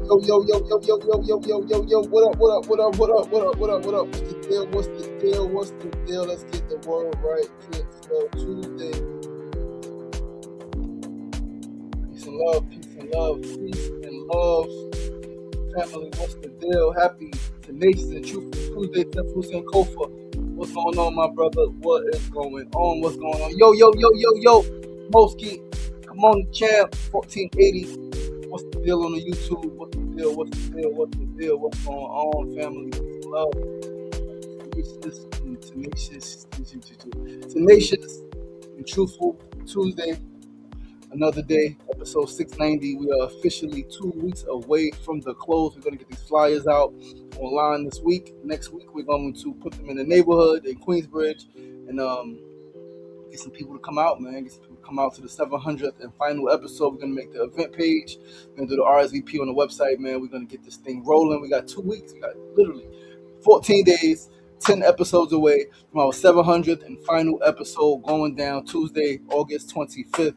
Yo. What up? What's the deal? Let's get the word right. So Tuesday. Peace and love. Family, what's the deal? Happy Tenacious and Truthful Tuesday, Tenacious and Kofa. What's going on, my brother? What is going on? What's going on? Yo. Moski, come on, champ, 1480. What's the deal on the YouTube? What's the deal? What's going on, family? Love. Tenacious and Truthful Tuesday. Another day, episode 690. We are officially 2 weeks away from the close. We're going to get these flyers out online this week. Next week, we're going to put them in the neighborhood in Queensbridge and get some people to come out, man. Get some people to come out to the 700th and final episode. We're going to make the event page. We're going to do the RSVP on the website, man. We're going to get this thing rolling. We got 2 weeks. We got literally 14 days, 10 episodes away from our 700th and final episode going down Tuesday, August 25th.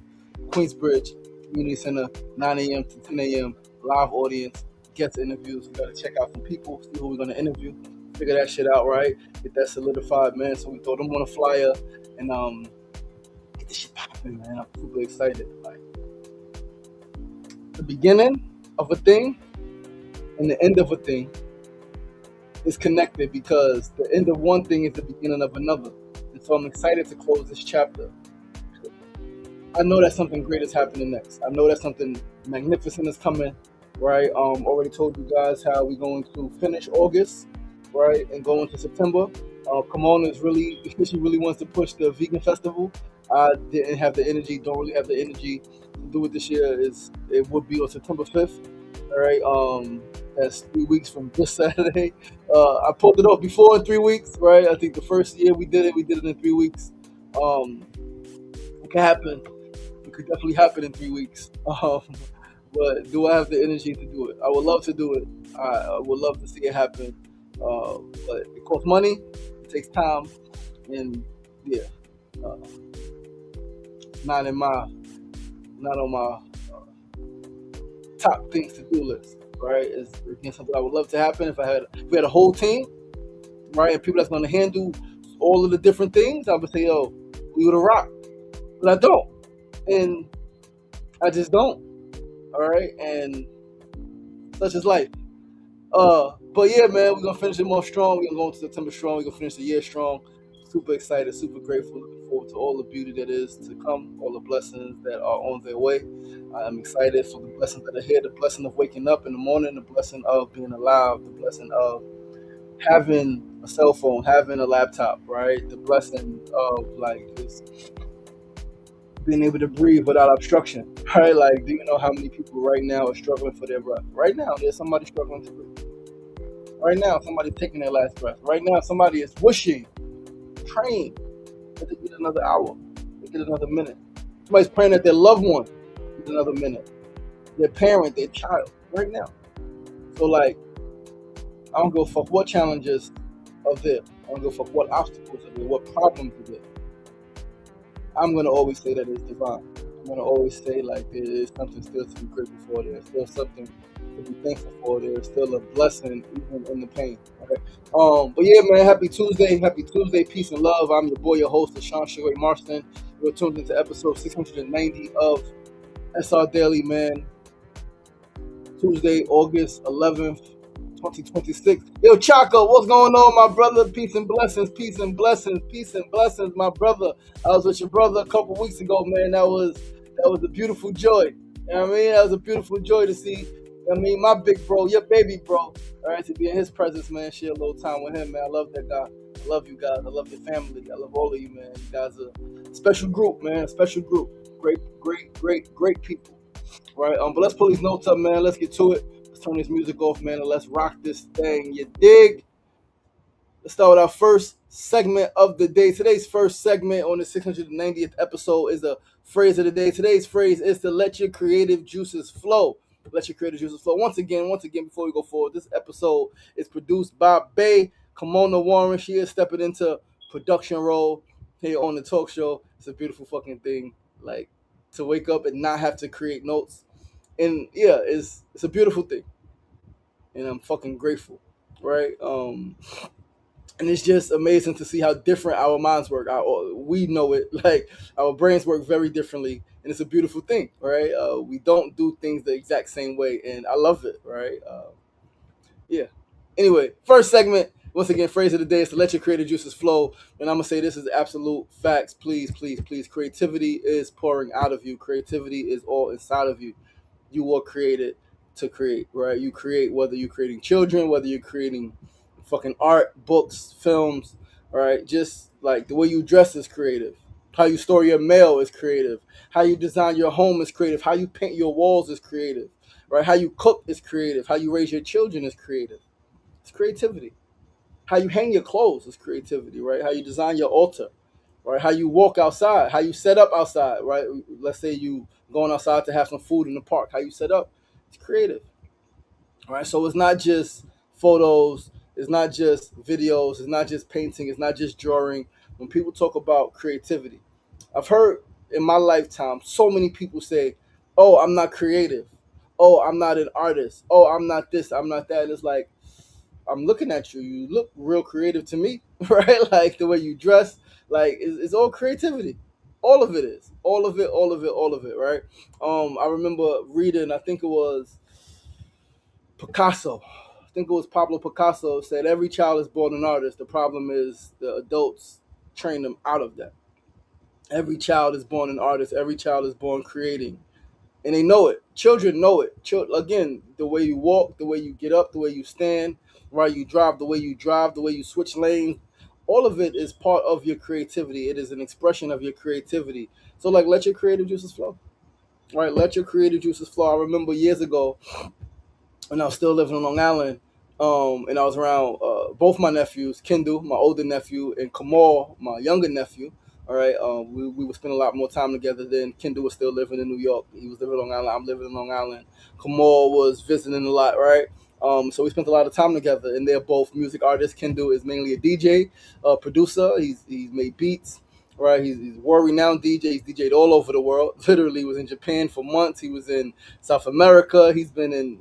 Queensbridge Community Center, 9 a.m. to 10 a.m. Live audience, guest interviews. We got to check out some people, see who we're going to interview, figure that shit out, right? Get that solidified, man. So we throw them on a flyer and get this shit popping, man. I'm super excited. Like, the beginning of a thing and the end of a thing is connected because the end of one thing is the beginning of another. And so I'm excited to close this chapter. I know that something great is happening next. I know that something magnificent is coming, right? Already told you guys how we're going to finish August, right, and go into September. Kimona is she really wants to push the vegan festival. I didn't have the energy, don't really have the energy to do it this year. It would be on September 5th, all right? That's 3 weeks from this Saturday. I pulled it off before in 3 weeks, right? I think the first year we did it in 3 weeks. It can happen. It could definitely happen in 3 weeks. But do I have the energy to do it? I would love to do it. I would love to see it happen. But it costs money. It takes time. And yeah, not on my top things to do list. Right? It's again something I would love to happen if we had a whole team, right? And people that's going to handle all of the different things. I would say, yo, we would have rocked. But I don't. And I just don't. All right, and such is life. But yeah, man, we're gonna finish it more strong. We're gonna go into September strong. We're gonna finish the year strong. Super excited, super grateful, looking forward to all the beauty that is to come, all the blessings that are on their way. I'm excited for the blessings that are here, the blessing of waking up in the morning, the blessing of being alive, the blessing of having a cell phone, having a laptop, right? The blessing of like this being able to breathe without obstruction, right? Like, do you know how many people right now are struggling for their breath? Right now, there's somebody struggling to breathe. Right now, somebody taking their last breath. Right now, somebody is wishing, praying that they get another hour, they get another minute. Somebody's praying that their loved one get another minute, their parent, their child, right now. So, like, I don't give a fuck what challenges are there. I don't give a fuck what obstacles are there, what problems are there. I'm going to always say that it's divine. I'm going to always say, like, there is something still to be grateful for. There's still something to be thankful for. There's still a blessing even in the pain. Okay. But yeah, man, happy Tuesday. Peace and love. I'm your boy, your host, Sean Sugar Marston. You're tuned into episode 690 of SRDaily, man. Tuesday, August 11th. 2026. Yo, Chaka, what's going on, my brother? Peace and blessings, my brother. I was with your brother a couple weeks ago, man. That was a beautiful joy. You know what I mean? That was a beautiful joy to see. I mean, my big bro, your baby bro, all right, to be in his presence, man. Share a little time with him, man. I love that guy. I love you guys. I love your family. I love all of you, man. You guys are a special group, man. A special group. Great people. Right? But let's pull these notes up, man. Let's get to it. Turn this music off, man, and let's rock this thing. You dig? Let's start with our first segment of the day. Today's first segment on the 690th episode is the phrase of the day. Today's phrase is to let your creative juices flow. Let your creative juices flow. Once again, before we go forward, this episode is produced by Bae Kimona Warren. She is stepping into production role here on the talk show. It's a beautiful fucking thing. Like, to wake up and not have to create notes. And yeah, it's a beautiful thing. and I'm fucking grateful, right? And it's just amazing to see how different our minds work. We know it, like our brains work very differently, and it's a beautiful thing, right? We don't do things the exact same way, and I love it, right? Yeah. Anyway, first segment. Once again, phrase of the day is to let your creative juices flow. And I'm gonna say this is absolute facts. Please, please, please. Creativity is pouring out of you. Creativity is all inside of you. You were created to create, right? You create whether you're creating children, whether you're creating fucking art, books, films, right? Just like the way you dress is creative. How you store your mail is creative. How you design your home is creative. How you paint your walls is creative, right? How you cook is creative. How you raise your children is creative. It's creativity. How you hang your clothes is creativity, right? How you design your altar, right? How you walk outside, how you set up outside, right? Let's say you going outside to have some food in the park. How you set up, it's creative, right? So it's not just photos, it's not just videos, it's not just painting, it's not just drawing. When people talk about creativity, I've heard in my lifetime so many people say, "Oh, I'm not creative. Oh, I'm not an artist. Oh, I'm not this. I'm not that." And it's like, I'm looking at you. You look real creative to me, right? Like the way you dress, like it's all creativity. All of it is. All of it. All of it. All of it. Right. I remember reading. I think it was Picasso. I think it was Pablo Picasso said every child is born an artist. The problem is the adults train them out of that. Every child is born an artist. Every child is born creating, and they know it. Children know it. Again, the way you walk, the way you get up, the way you stand, right? You drive, the way you drive, the way you switch lanes. All of it is part of your creativity. It is an expression of your creativity. So, like, let your creative juices flow, right? Let your creative juices flow. I remember years ago when I was still living in Long Island, and I was around both my nephews, Kendall, my older nephew, and Kamal, my younger nephew. All right, we would spend a lot more time together. Then Kendall was still living in New York. He was living in Long Island. I'm living in Long Island. Kamal was visiting a lot, right? So we spent a lot of time together, and they're both music artists. Kendall is mainly a DJ, producer. He's made beats, right? He's world renowned DJ. He's DJed all over the world. Literally was in Japan for months. He was in South America. He's been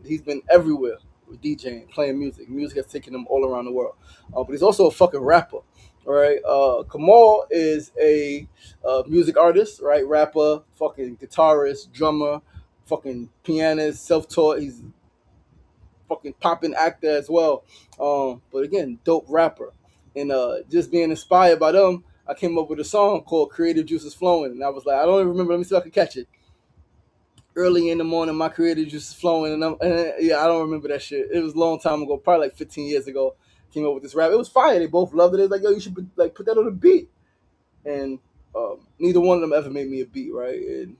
everywhere with DJing, playing music. Music has taken him all around the world. But he's also a fucking rapper. All right. Kamal is a music artist, right? Rapper, fucking guitarist, drummer, fucking pianist, self-taught. He's fucking popping actor as well. But again, dope rapper. And just being inspired by them, I came up with a song called Creative Juices Flowing. And I was like, I don't even remember. Let me see if I can catch it. Early in the morning, my creative juices flowing. Yeah, I don't remember that shit. It was a long time ago, probably like 15 years ago. Came up with this rap. It was fire. They both loved it. It was like, yo, you should put that on a beat. And neither one of them ever made me a beat, right? And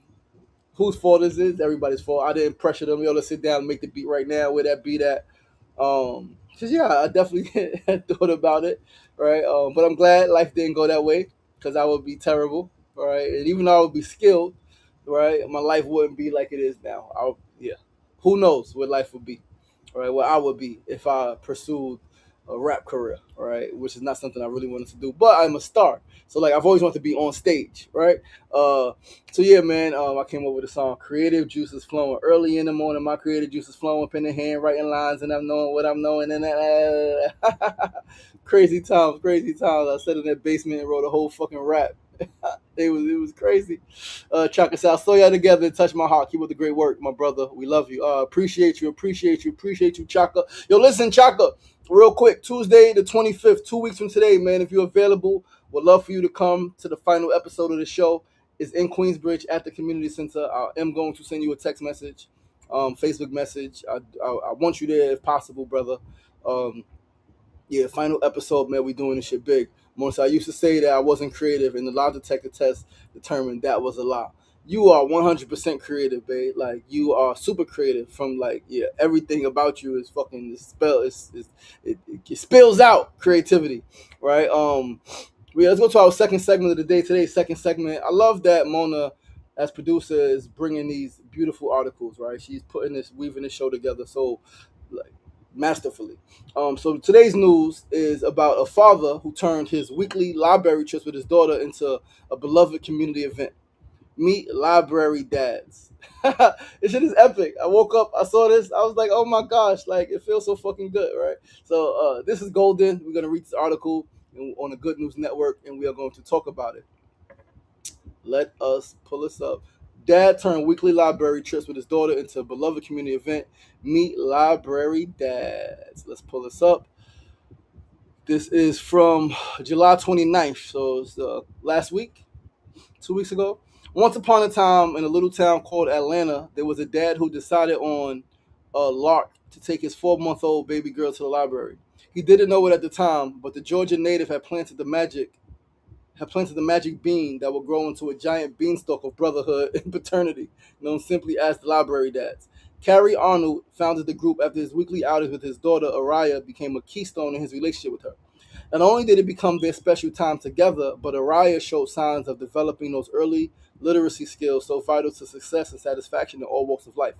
whose fault is it? Everybody's fault. I didn't pressure them. Yo, let's sit down and make the beat right now. Where that beat at? Cause yeah, I definitely thought about it, right? But I'm glad life didn't go that way, cause I would be terrible, right? And even though I would be skilled, right, my life wouldn't be like it is now. Yeah, who knows what life would be, right? What I would be if I pursued a rap career, right? Which is not something I really wanted to do, but I'm a star, so like I've always wanted to be on stage, right? So yeah, man, I came up with a song, Creative Juices Flowing. Early in the morning, my creative juices flowing, pen in hand, writing lines, and I'm knowing what I'm knowing, and crazy times, crazy times. I sat in that basement and wrote a whole fucking rap. It was crazy. Chaka said, I saw y'all together and touched my heart. Keep up the great work, my brother. We love you. Appreciate you, Chaka. Yo, listen, Chaka, real quick, Tuesday the 25th, 2 weeks from today, man, if you're available, would love for you to come to the final episode of the show. It's in Queensbridge at the community center. I am going to send you a text message, Facebook message. I want you there if possible, brother. Yeah, final episode, man. We doing this shit big. Most I used to say that I wasn't creative, and the lie detector test determined that was a lie. You are 100% creative, babe. Like you are super creative. From like yeah, everything about you is fucking it spills out creativity, right? Yeah, let's go to our second segment of the day. Today's second segment. I love that Mona, as producer, is bringing these beautiful articles. Right, she's weaving this show together so like masterfully. So today's news is about a father who turned his weekly library trips with his daughter into a beloved community event. Meet library dads. This shit is epic. I woke up, I saw this, I was like, oh my gosh, like it feels so fucking good, right? So this is golden. We're gonna read this article on the Good News Network, and we are going to talk about it. Let us pull this up. Dad turned weekly library trips with his daughter into a beloved community event. Meet library dads. Let's pull this up. This is from July 29th, so it's last week, 2 weeks ago. Once upon a time, in a little town called Atlanta, there was a dad who decided on a lark to take his 4-month-old baby girl to the library. He didn't know it at the time, but the Georgia native had planted the magic bean that would grow into a giant beanstalk of brotherhood and paternity, known simply as the Library Dads. Carrie Arnold founded the group after his weekly outings with his daughter Araya became a keystone in his relationship with her. Not only did it become their special time together, but Araya showed signs of developing those early literacy skills so vital to success and satisfaction in all walks of life.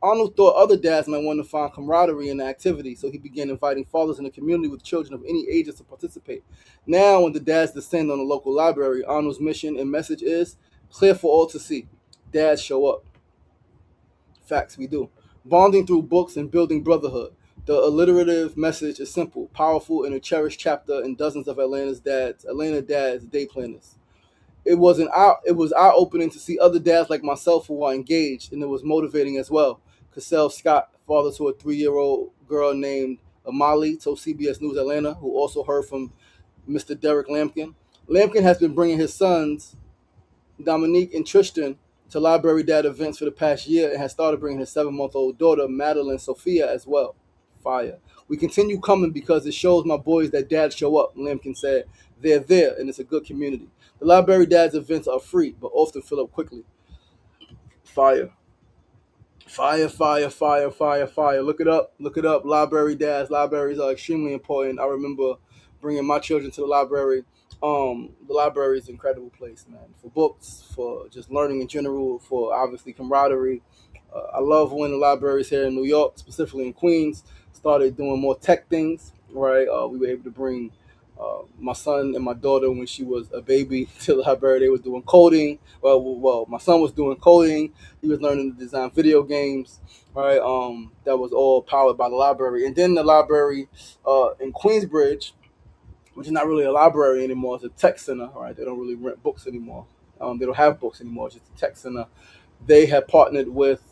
Arnold thought other dads might want to find camaraderie in the activity, so he began inviting fathers in the community with children of any ages to participate. Now, when the dads descend on the local library, Arnold's mission and message is clear for all to see. Dads show up. Facts, we do. Bonding through books and building brotherhood. The alliterative message is simple, powerful, and a cherished chapter in dozens of Atlanta dads day planners. It was eye opening to see other dads like myself who are engaged, and it was motivating as well. Cassell Scott, father to a 3-year-old girl named Amali, told CBS News Atlanta, who also heard from Mr. Derek Lampkin. Lampkin has been bringing his sons, Dominique and Tristan, to library dad events for the past year and has started bringing his 7-month-old daughter, Madeline Sophia, as well. Fire. We continue coming because it shows my boys that dads show up, Lampkin said. They're there, and it's a good community. The library dads events are free, but often fill up quickly. Fire. Fire, fire, fire, fire, fire. Look it up. Look it up. Library dads. Libraries are extremely important. I remember bringing my children to the library. The library is an incredible place, man. For books, for just learning in general, for obviously camaraderie. I love when the libraries here in New York, specifically in Queens, started doing more tech things. Right, we were able to bring my son and my daughter when she was a baby to the library. They was doing coding. Well, my son was doing coding. He was learning to design video games. Right, that was all powered by the library. And then the library in Queensbridge, which is not really a library anymore, it's a tech center. Right, they don't really rent books anymore. They don't have books anymore. It's just a tech center. They have partnered with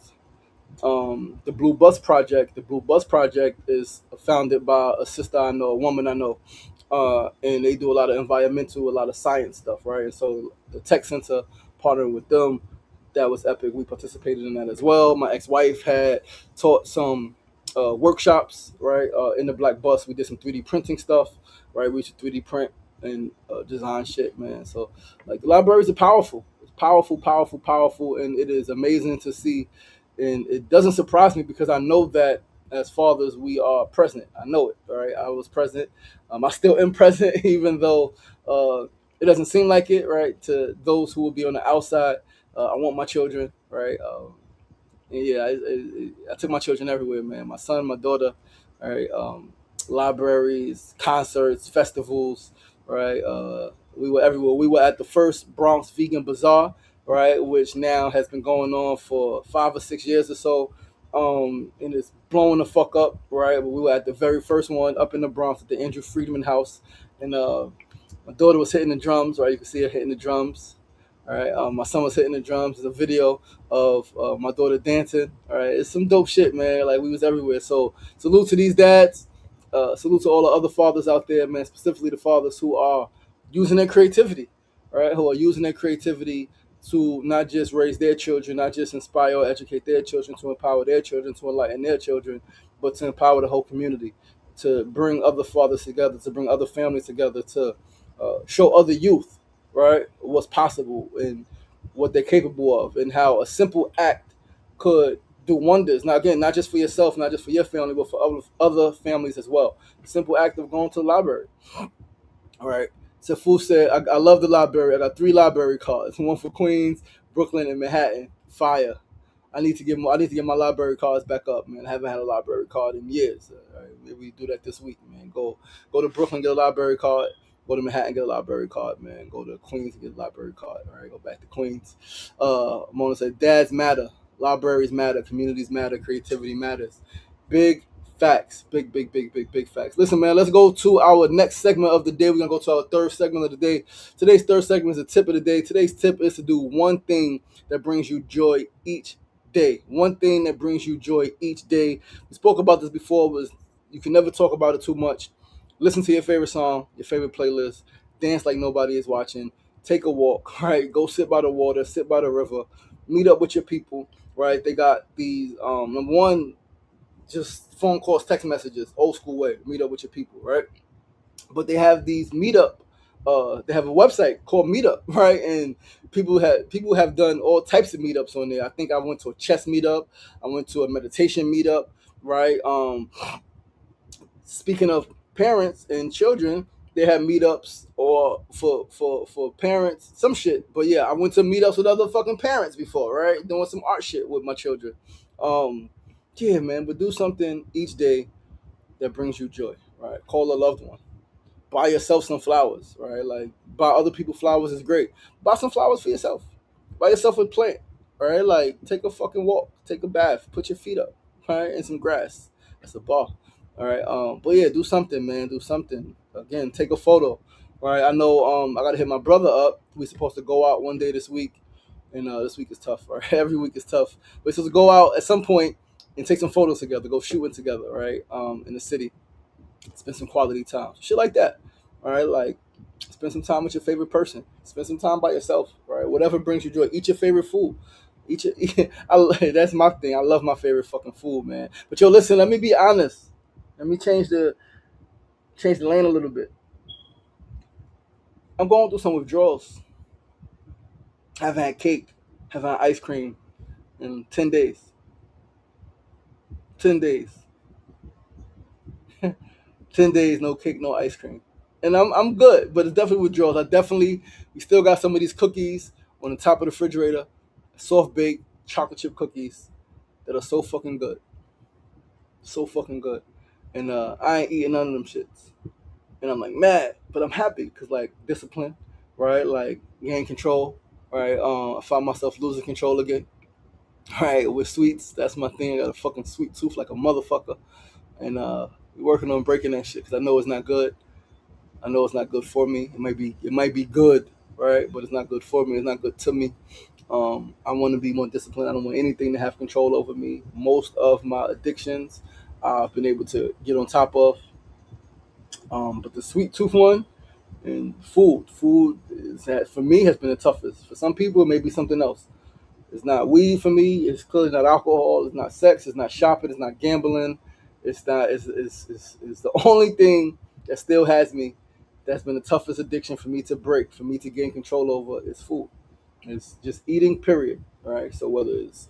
the Blue Bus Project. The Blue Bus Project is founded by a sister I know, a woman I know, and they do a lot of environmental, a lot of science stuff, right? And so the tech center partnered with them. That was epic. We participated in that as well. My ex-wife had taught some workshops, right? In the Black Bus, we did some 3D printing stuff, right? We used to 3D print and design shit, man. So like the libraries are powerful. It's powerful, powerful, powerful, and it is amazing to see. And it doesn't surprise me because I know that as fathers we are present. I know it. All right, I was present. I still am present, even though it doesn't seem like it. Right, to those who will be on the outside, I want my children. Right, and yeah, I took my children everywhere, man. My son, my daughter, right? Libraries, concerts, festivals, right? We were everywhere. We were at the first Bronx Vegan Bazaar, right, which now has been going on for 5 or 6 years or so, and it's blowing the fuck up, right? But we were at the very first one up in the Bronx at the Andrew Friedman House, and my daughter was hitting the drums, right? You can see her hitting the drums. All right, my son was hitting the drums. There's a video of my daughter dancing. All right, it's some dope shit, man. Like we was everywhere. So salute to these dads. Salute to all the other fathers out there, man. Specifically the fathers who are using their creativity, all right? Who are using their creativity to not just raise their children, not just inspire or educate their children, to empower their children, to enlighten their children, but to empower the whole community, to bring other fathers together, to bring other families together, to show other youth, right, what's possible and what they're capable of, and how a simple act could do wonders. Now, again, not just for yourself, not just for your family, but for other families as well. The simple act of going to the library. All right. Safu said, I love the library. I got 3 library cards, one for Queens, Brooklyn, and Manhattan. Fire. I need to get my library cards back up, man. I haven't had a library card in years. All right, maybe we do that this week, man. Go to Brooklyn, get a library card. Go to Manhattan, get a library card, man. Go to Queens and get a library card. All right, go back to Queens. Mona said, "Dads matter, libraries matter, communities matter, creativity matters." Big facts, big facts. Listen, man, let's go to our next segment of the day. We're gonna go to our third segment of the day. Today's third segment is the tip of the day. Today's tip is to do one thing that brings you joy each day. One thing that brings you joy each day. We spoke about this before. Was you can never talk about it too much. Listen to your favorite song, your favorite playlist, dance like nobody is watching, take a walk, right? Go sit by the water, sit by the river, meet up with your people, right? They got these number one, just phone calls, text messages, old school way, meet up with your people, right? But they have these meetup. They have a website called Meetup, right? And people have done all types of meetups on there. I think I went to a chess meetup. I went to a meditation meetup, right? Speaking of parents and children, they have meetups or for parents, some shit. But yeah, I went to meetups with other fucking parents before, right? Doing some art shit with my children. Um, yeah, man, but do something each day that brings you joy, right? Call a loved one, buy yourself some flowers, right? Like buy other people flowers is great. Buy some flowers for yourself. Buy yourself a plant, right? Like take a fucking walk, take a bath, put your feet up, right, in some grass. That's a bar. All right. But yeah, do something, man. Do something. Again, take a photo. All right. I know. I gotta hit my brother up. We're supposed to go out one day this week, and this week is tough. Right. Every week is tough. We're supposed to go out at some point and take some photos together. Go shooting together. Right. In the city, spend some quality time, shit like that. All right, like spend some time with your favorite person, spend some time by yourself, right? Whatever brings you joy. Eat your favorite food. That's my thing. I love my favorite fucking food, man. But yo, listen, let me be honest. Let me change the lane a little bit. I'm going through some withdrawals. I haven't had cake, haven't had ice cream in 10 days. 10 days. 10 days, no cake, no ice cream. And I'm good, but it's definitely withdrawals. We still got some of these cookies on the top of the refrigerator, soft baked chocolate chip cookies that are so fucking good. So fucking good. And I ain't eating none of them shits. And I'm like mad, but I'm happy because like discipline, right? Like gain control, right? I found myself losing control again. Right, with sweets, that's my thing. I got a fucking sweet tooth like a motherfucker. And we're working on breaking that shit because I know it's not good. I know it's not good for me. It might be good, right? But it's not good for me. It's not good to me. I want to be more disciplined. I don't want anything to have control over me. Most of my addictions, I've been able to get on top of. But the sweet tooth one and food is that for me has been the toughest. For some people, it may be something else. It's not weed for me. It's clearly not alcohol. It's not sex. It's not shopping. It's not gambling. It's not. It's the only thing that still has me. That's been the toughest addiction for me to break, for me to gain control over. Is food. It's just eating. Period. Right. So whether it's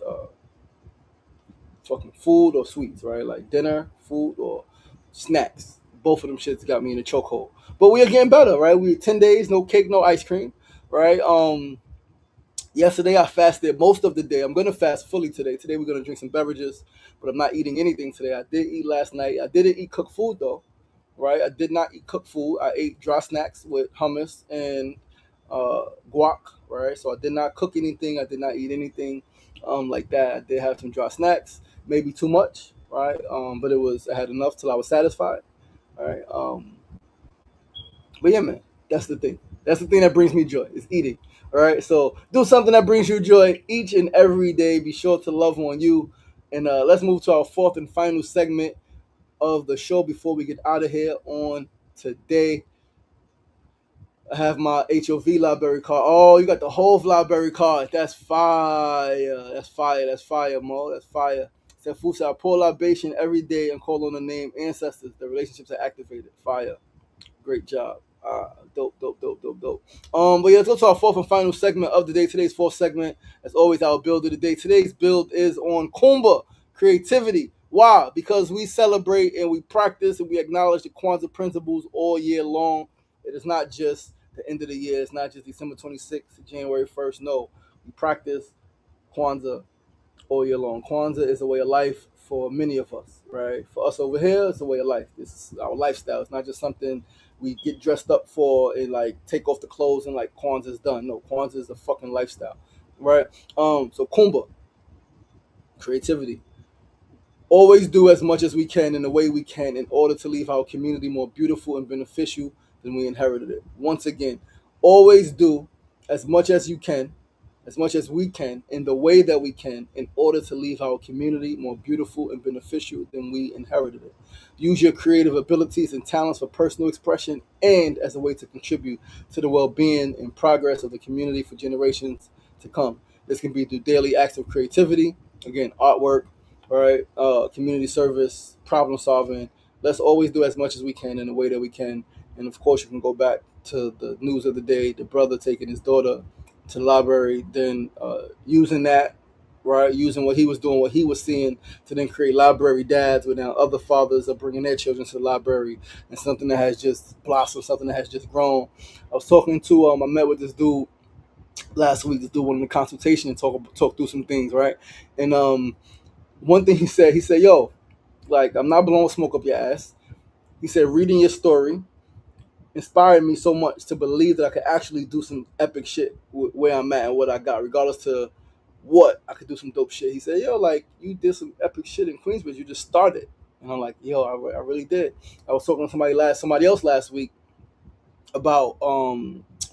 fucking food or sweets, right? Like dinner, food, or snacks. Both of them shits got me in a chokehold. But we are getting better, right? We 10 days, no cake, no ice cream, right? Yesterday I fasted most of the day. I'm gonna fast fully today. Today we're gonna drink some beverages, but I'm not eating anything today. I did eat last night. I didn't eat cooked food though, right? I did not eat cooked food. I ate dry snacks with hummus and guac, right? So I did not cook anything. I did not eat anything like that. I did have some dry snacks, maybe too much, right? But I had enough till I was satisfied, right? But yeah, man, that's the thing. That's the thing that brings me joy is eating. All right, so do something that brings you joy each and every day. Be sure to love on you, and let's move to our fourth and final segment of the show before we get out of here on today. I have my HOV library card. Oh, you got the whole library card. That's fire. That's fire. That's fire, Mo. That's fire. Said Fusa, I pour libation every day and call on the name ancestors. The relationships are activated. Fire. Great job. Dope. But yeah, let's go to our fourth and final segment of the day. Today's fourth segment, as always, our build of the day. Today's build is on Kumba creativity. Why? Because we celebrate and we practice and we acknowledge the Kwanzaa principles all year long. It is not just the end of the year. It's not just December 26th, January 1st. No, we practice Kwanzaa all year long. Kwanzaa is a way of life for many of us, right? For us over here, it's a way of life. This is our lifestyle. It's not just something we get dressed up for and like take off the clothes and like Kwanzaa's done. No, Kwanzaa is a fucking lifestyle, right? So Kumba, creativity. Always do as much as we can in the way we can in order to leave our community more beautiful and beneficial than we inherited it. Once again, always do as much as you can, as much as we can, in the way that we can in order to leave our community more beautiful and beneficial than we inherited it. Use your creative abilities and talents for personal expression and as a way to contribute to the well being and progress of the community for generations to come. This can be through daily acts of creativity, again, artwork, all right, community service, problem solving. Let's always do as much as we can in the way that we can. And of course, you can go back to the news of the day, the brother taking his daughter to the library, then using that, right, using what he was doing, what he was seeing, to then create library dads, where now other fathers are bringing their children to the library, and something that has just blossomed, something that has just grown. I was talking to, I met with this dude last week. This dude wanted a consultation and talk through some things, right? And one thing he said, yo, like, I'm not blowing smoke up your ass. He said, reading your story inspired me so much to believe that I could actually do some epic shit where I'm at and what I got, regardless to what I could do some dope shit. He said, yo, like, you did some epic shit in Queensbridge. You just started. And I'm like, yo, I really did. I was talking to somebody else last week about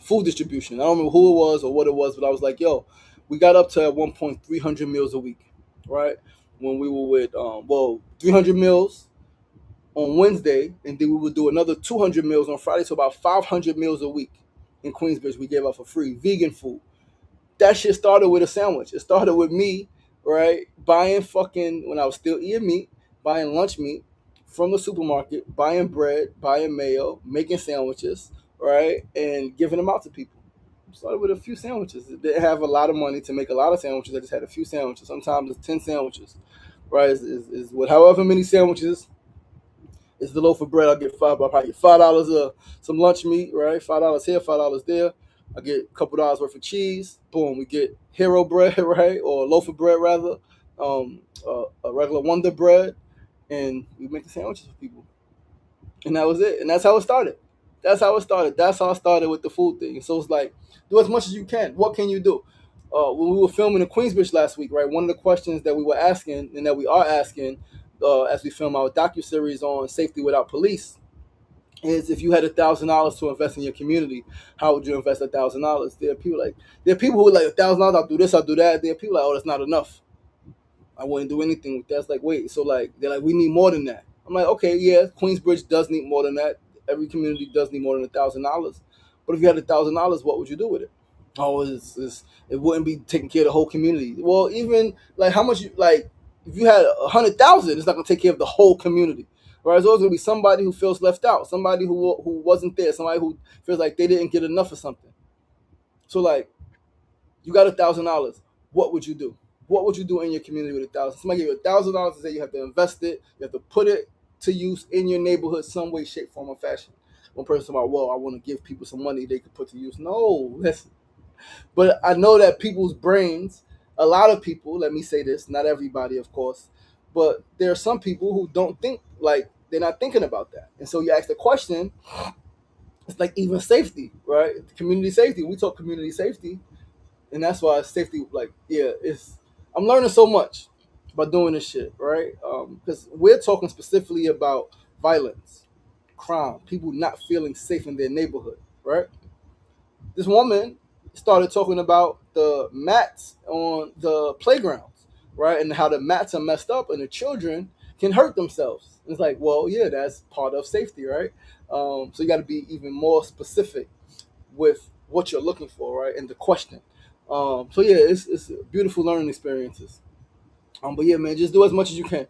food distribution. I don't remember who it was or what it was, but I was like, yo, we got up to at one point 300 meals a week, right? When we were with 300 meals on Wednesday, and then we would do another 200 meals on Friday, so about 500 meals a week in Queensbridge we gave out for free, vegan food. That shit started with a sandwich. It started with me, right, buying fucking, when I was still eating meat, buying lunch meat from the supermarket, buying bread, buying mayo, making sandwiches, right, and giving them out to people. Started with a few sandwiches. It didn't have a lot of money to make a lot of sandwiches. I just had a few sandwiches. Sometimes it's 10 sandwiches, right? Is with however many sandwiches is the loaf of bread. I get five. I probably get $5 some lunch meat, right? $5 here, $5 there. I get a couple dollars worth of cheese. Boom, we get hero bread, right, or a loaf of bread rather, a regular Wonder bread, and we make the sandwiches for people. And that was it. And that's how it started. That's how it started. That's how I started with the food thing. So it's like, do as much as you can. What can you do? When we were filming in Queensbridge last week, right? One of the questions that we were asking and that we are asking as we film our docu-series on safety without police is, if you had $1,000 to invest in your community, how would you invest $1,000? There are people who are like, $1,000, I'll do this, I'll do that. There are people like, oh, that's not enough. I wouldn't do anything with that. It's like, wait, so like, they're like, we need more than that. I'm like, okay, yeah, Queensbridge does need more than that. Every community does need more than $1,000. But if you had $1,000, what would you do with it? Oh, it wouldn't be taking care of the whole community. Well, even like how much like if you had 100,000, it's not gonna take care of the whole community. Right? There's always gonna be somebody who feels left out, somebody who wasn't there, somebody who feels like they didn't get enough of something. So like, you got $1,000. What would you do? What would you do in your community with 1,000? Somebody give you $1,000 and say you have to invest it, you have to put it to use in your neighborhood some way, shape, form, or fashion. One person about, well, I want to give people some money they could put to use. No, listen. But I know that people's brains, a lot of people, let me say this, not everybody, of course, but there are some people who don't think, like, they're not thinking about that. And so you ask the question, it's like even safety, right? Community safety. We talk community safety, and that's why safety, like, yeah, I'm learning so much by doing this shit, right? Because we're talking specifically about violence, crime, people not feeling safe in their neighborhood, right? This woman started talking about the mats on the playgrounds, right? And how the mats are messed up and the children can hurt themselves. And it's like, well, yeah, that's part of safety, right? So you got to be even more specific with what you're looking for, right? And the question. So yeah, it's beautiful learning experiences. But yeah, man, just do as much as you can,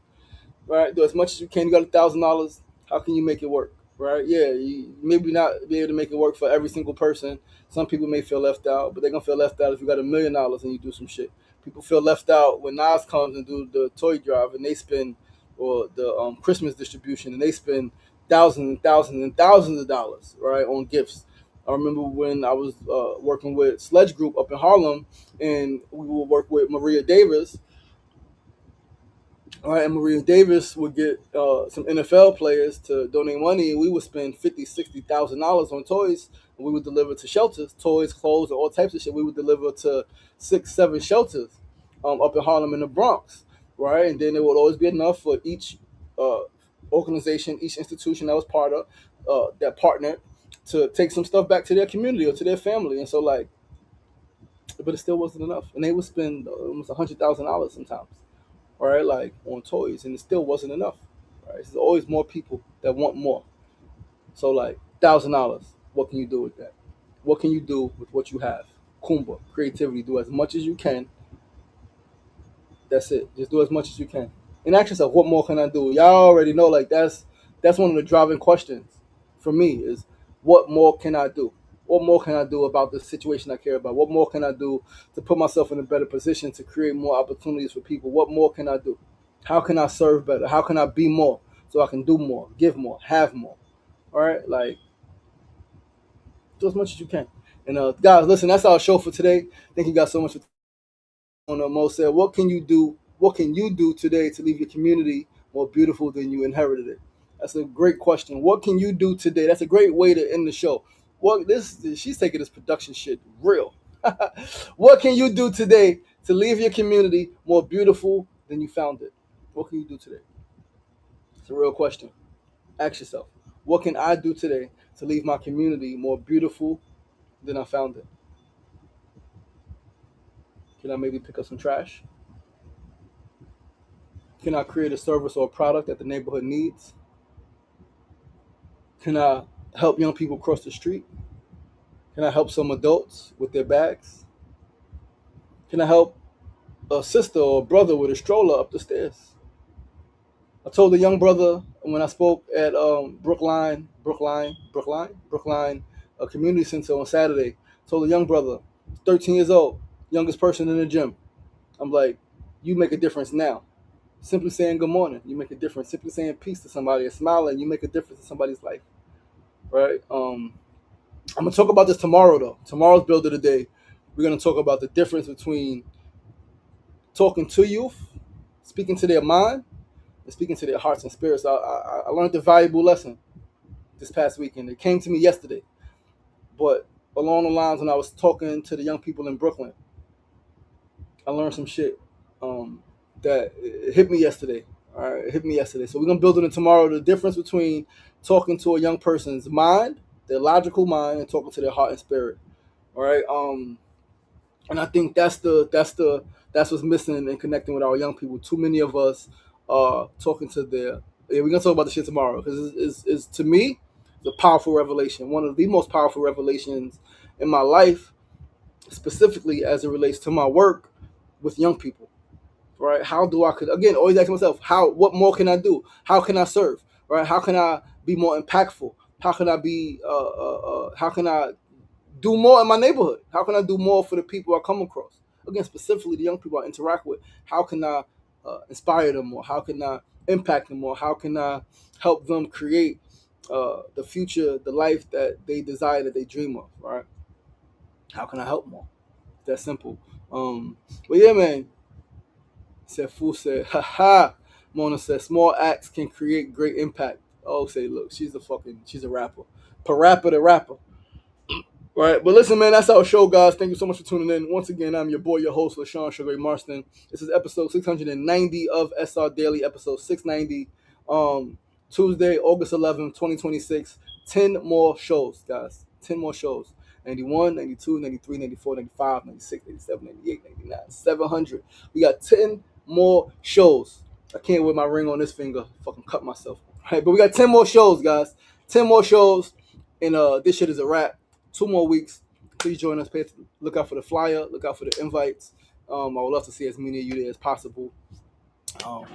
right? Do as much as you can. You got $1,000. How can you make it work, right? Yeah, you maybe not be able to make it work for every single person. Some people may feel left out, but they're gonna feel left out if you got $1,000,000 and you do some shit. People feel left out when Nas comes and do the toy drive and they spend, or the Christmas distribution, and they spend thousands and thousands and thousands of dollars, right, on gifts. I remember when I was working with Sledge Group up in Harlem, and we would work with Maria Davis. All right, and Maria Davis would get some NFL players to donate money, and we would spend $50,000, $60,000 on toys, and we would deliver to shelters, toys, clothes, and all types of shit. We would deliver to 6, 7 shelters up in Harlem and the Bronx, right? And then there would always be enough for each uh, organization, each institution that was part of that partnered to take some stuff back to their community or to their family. And so, like, but it still wasn't enough, and they would spend almost $100,000 sometimes, right? Like on toys, and it still wasn't enough. Right? There's always more people that want more. So like $1,000, what can you do with that? What can you do with what you have? Kumba, creativity. Do as much as you can. That's it. Just do as much as you can. And ask yourself, what more can I do? Y'all already know. Like that's one of the driving questions for me is what more can I do? What more can I do about the situation I care about? What more can I do to put myself in a better position to create more opportunities for people? What more can I do? How can I serve better? How can I be more so I can do more, give more, have more? All right, like do as much as you can. And guys, listen, that's our show for today. Thank you guys so much for on Mo said, "What can you do? What can you do today to leave your community more beautiful than you inherited it?" That's a great question. What can you do today? That's a great way to end the show. Well, this she's taking this production shit real. What can you do today to leave your community more beautiful than you found it? What can you do today? It's a real question. Ask yourself, what can I do today to leave my community more beautiful than I found it? Can I maybe pick up some trash? Can I create a service or a product that the neighborhood needs? Can I help young people cross the street? Can I help some adults with their bags? Can I help a sister or a brother with a stroller up the stairs? I told a young brother when I spoke at Brookline, a community center on Saturday. Told a young brother, 13 years old, youngest person in the gym. I'm like, you make a difference now. Simply saying good morning, you make a difference. Simply saying peace to somebody and smiling, you make a difference in somebody's life, right? I'm gonna talk about this tomorrow though. Tomorrow's build of the day. We're gonna talk about the difference between talking to youth, speaking to their mind, and speaking to their hearts and spirits. I learned a valuable lesson this past weekend. It came to me yesterday, but along the lines when I was talking to the young people in Brooklyn, I learned some shit that it hit me yesterday. All right, it hit me yesterday. So we're gonna build it in tomorrow. The difference between talking to a young person's mind, their logical mind, and talking to their heart and spirit. All right. And I think that's what's missing in connecting with our young people. Too many of us are talking to their. Yeah, we're gonna talk about the shit tomorrow because it's to me the powerful revelation, one of the most powerful revelations in my life, specifically as it relates to my work with young people. Right? How do I could again always ask myself how what more can I do? How can I serve? Right? How can I be more impactful? How can I be? How can I do more in my neighborhood? How can I do more for the people I come across? Again, specifically the young people I interact with. How can I inspire them more? How can I impact them more? How can I help them create the future, the life that they desire, that they dream of? Right? How can I help more? That simple. But yeah, man. Said Fool said, ha ha. Mona said, small acts can create great impact. Oh, say, look, she's a rapper. Parappa the rapper. All right, but listen, man, that's our show, guys. Thank you so much for tuning in. Once again, I'm your boy, your host, LaShawn Sugar Marston. This is episode 690 of SR Daily, episode 690, Tuesday, August 11th, 2026. 10 more shows, guys. 10 more shows. 91, 92, 93, 94, 95, 96, 97, 98, 99, 700. We got 10 more shows. I can't wear my ring on this finger. Fucking cut myself. All right, but we got 10 more shows, guys. 10 more shows, and this shit is a wrap. 2 more weeks. Please join us. Look out for the flyer. Look out for the invites. I would love to see as many of you there as possible. Um,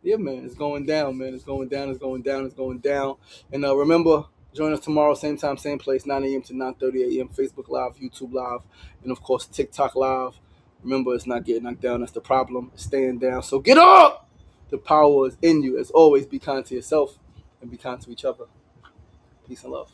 yeah, man, it's going down, man. It's going down. It's going down. It's going down. And remember, join us tomorrow, same time, same place, 9 a.m. to 9:30 a.m. Facebook Live, YouTube Live, and of course TikTok Live. Remember, it's not getting knocked down. That's the problem. It's staying down. So get up. The power is in you. As always, be kind to yourself and be kind to each other. Peace and love.